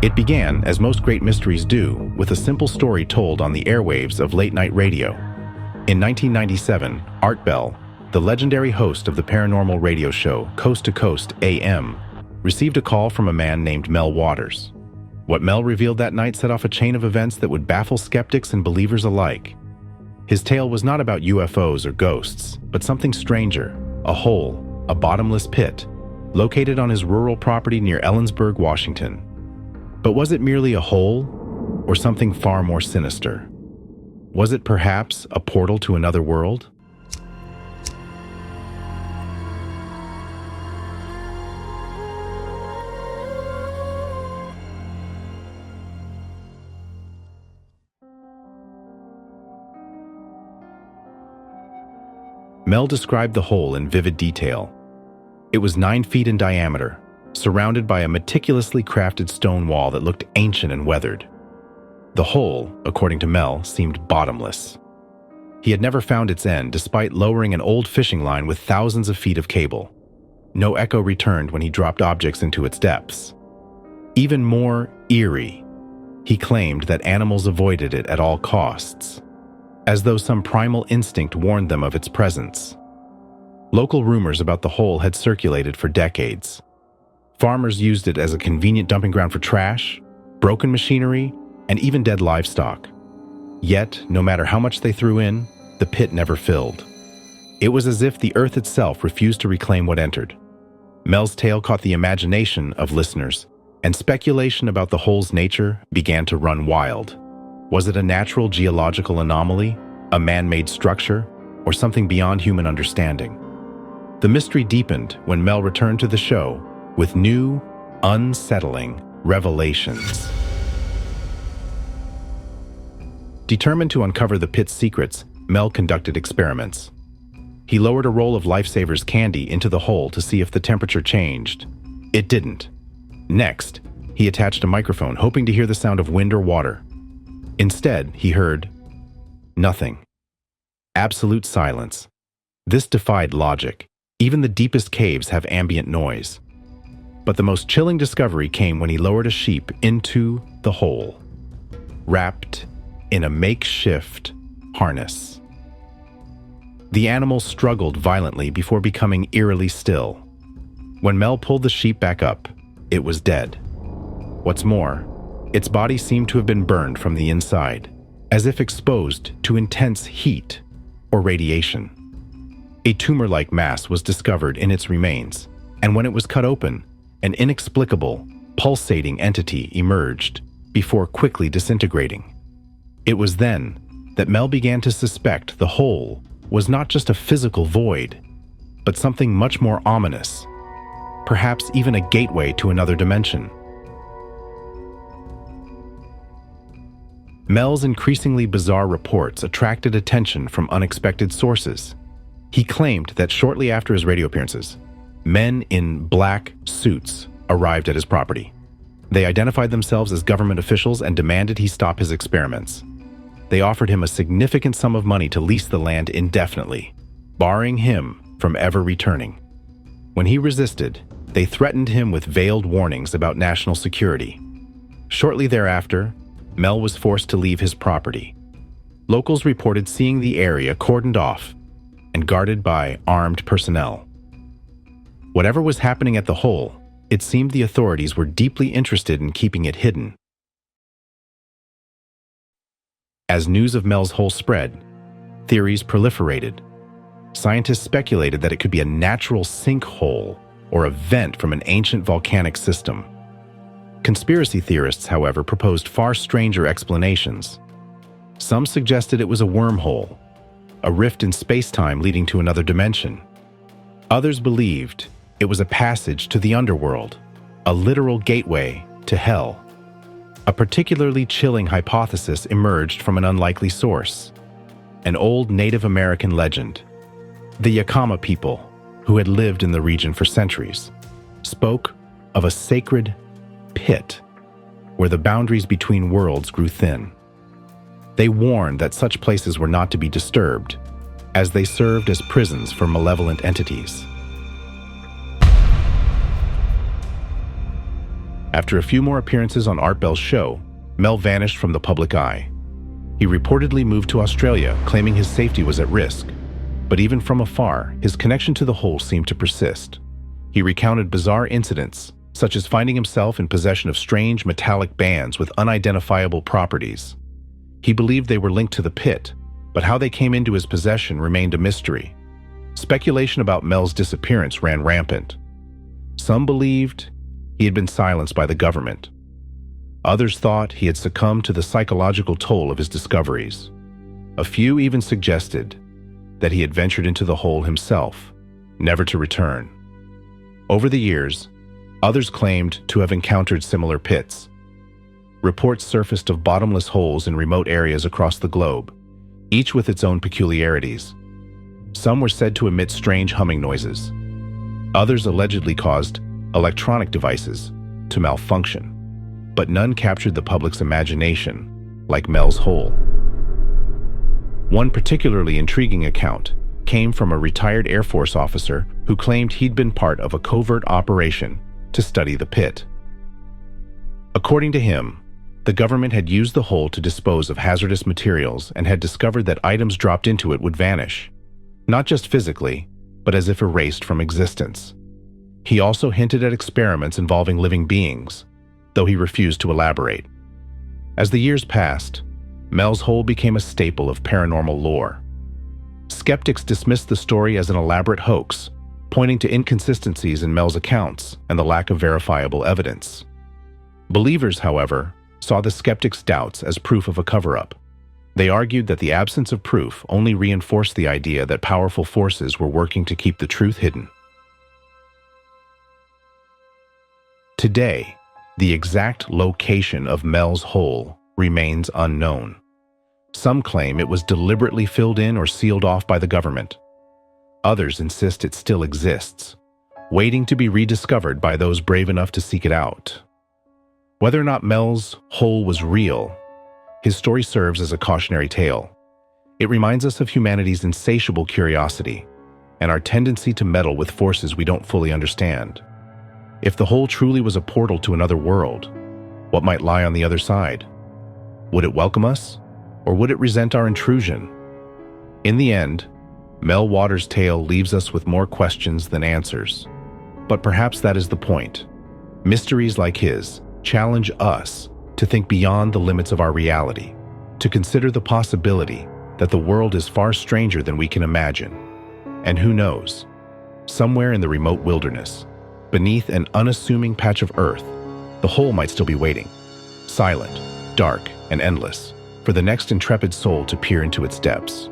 It began, as most great mysteries do, with a simple story told on the airwaves of late-night radio. In 1997, Art Bell, the legendary host of the paranormal radio show Coast to Coast AM, received a call from a man named Mel Waters. What Mel revealed that night set off a chain of events that would baffle skeptics and believers alike. His tale was not about UFOs or ghosts, but something stranger, a hole, a bottomless pit, located on his rural property near Ellensburg, Washington. But was it merely a hole, or something far more sinister? Was it perhaps a portal to another world? Mel described the hole in vivid detail. It was 9 feet in diameter, surrounded by a meticulously crafted stone wall that looked ancient and weathered. The hole, according to Mel, seemed bottomless. He had never found its end, despite lowering an old fishing line with thousands of feet of cable. No echo returned when he dropped objects into its depths. Even more eerie, he claimed that animals avoided it at all costs, as though some primal instinct warned them of its presence. Local rumors about the hole had circulated for decades. Farmers used it as a convenient dumping ground for trash, broken machinery, and even dead livestock. Yet, no matter how much they threw in, the pit never filled. It was as if the earth itself refused to reclaim what entered. Mel's tale caught the imagination of listeners, and speculation about the hole's nature began to run wild. Was it a natural geological anomaly, a man-made structure, or something beyond human understanding? The mystery deepened when Mel returned to the show with new, unsettling revelations. Determined to uncover the pit's secrets, Mel conducted experiments. He lowered a roll of Lifesavers candy into the hole to see if the temperature changed. It didn't. Next, he attached a microphone, hoping to hear the sound of wind or water. Instead, he heard nothing. Absolute silence. This defied logic. Even the deepest caves have ambient noise. But the most chilling discovery came when he lowered a sheep into the hole, wrapped in a makeshift harness. The animal struggled violently before becoming eerily still. When Mel pulled the sheep back up, it was dead. What's more, its body seemed to have been burned from the inside, as if exposed to intense heat or radiation. A tumor-like mass was discovered in its remains, and when it was cut open, an inexplicable, pulsating entity emerged before quickly disintegrating. It was then that Mel began to suspect the hole was not just a physical void, but something much more ominous, perhaps even a gateway to another dimension. Mel's increasingly bizarre reports attracted attention from unexpected sources. He claimed that shortly after his radio appearances, men in black suits arrived at his property. They identified themselves as government officials and demanded he stop his experiments. They offered him a significant sum of money to lease the land indefinitely, barring him from ever returning. When he resisted, they threatened him with veiled warnings about national security. Shortly thereafter, Mel was forced to leave his property. Locals reported seeing the area cordoned off and guarded by armed personnel. Whatever was happening at the hole, it seemed the authorities were deeply interested in keeping it hidden. As news of Mel's hole spread, theories proliferated. Scientists speculated that it could be a natural sinkhole or a vent from an ancient volcanic system. Conspiracy theorists, however, proposed far stranger explanations. Some suggested it was a wormhole, a rift in space-time leading to another dimension. Others believed it was a passage to the underworld, a literal gateway to hell. A particularly chilling hypothesis emerged from an unlikely source: an old Native American legend. The Yakama people, who had lived in the region for centuries, spoke of a sacred pit where the boundaries between worlds grew thin. They warned that such places were not to be disturbed, as they served as prisons for malevolent entities. After a few more appearances on Art Bell's show, Mel vanished from the public eye. He reportedly moved to Australia, claiming his safety was at risk. But even from afar, his connection to the hole seemed to persist. He recounted bizarre incidents, such as finding himself in possession of strange metallic bands with unidentifiable properties. He believed they were linked to the pit, but how they came into his possession remained a mystery. Speculation about Mel's disappearance ran rampant. Some believed he had been silenced by the government. Others thought he had succumbed to the psychological toll of his discoveries. A few even suggested that he had ventured into the hole himself, never to return. Over the years, others claimed to have encountered similar pits. Reports surfaced of bottomless holes in remote areas across the globe, each with its own peculiarities. Some were said to emit strange humming noises. Others allegedly caused electronic devices to malfunction, but none captured the public's imagination like Mel's hole. One particularly intriguing account came from a retired Air Force officer who claimed he'd been part of a covert operation to study the pit. According to him, the government had used the hole to dispose of hazardous materials and had discovered that items dropped into it would vanish, not just physically, but as if erased from existence. He also hinted at experiments involving living beings, though he refused to elaborate. As the years passed, Mel's hole became a staple of paranormal lore. Skeptics dismissed the story as an elaborate hoax, pointing to inconsistencies in Mel's accounts and the lack of verifiable evidence. Believers, however, saw the skeptics' doubts as proof of a cover-up. They argued that the absence of proof only reinforced the idea that powerful forces were working to keep the truth hidden. Today, the exact location of Mel's hole remains unknown. Some claim it was deliberately filled in or sealed off by the government. Others insist it still exists, waiting to be rediscovered by those brave enough to seek it out. Whether or not Mel's hole was real, his story serves as a cautionary tale. It reminds us of humanity's insatiable curiosity and our tendency to meddle with forces we don't fully understand. If the hole truly was a portal to another world, what might lie on the other side? Would it welcome us, or would it resent our intrusion? In the end, Mel Waters' tale leaves us with more questions than answers. But perhaps that is the point. Mysteries like his challenge us to think beyond the limits of our reality, to consider the possibility that the world is far stranger than we can imagine. And who knows, somewhere in the remote wilderness, beneath an unassuming patch of earth, the hole might still be waiting, silent, dark, and endless, for the next intrepid soul to peer into its depths.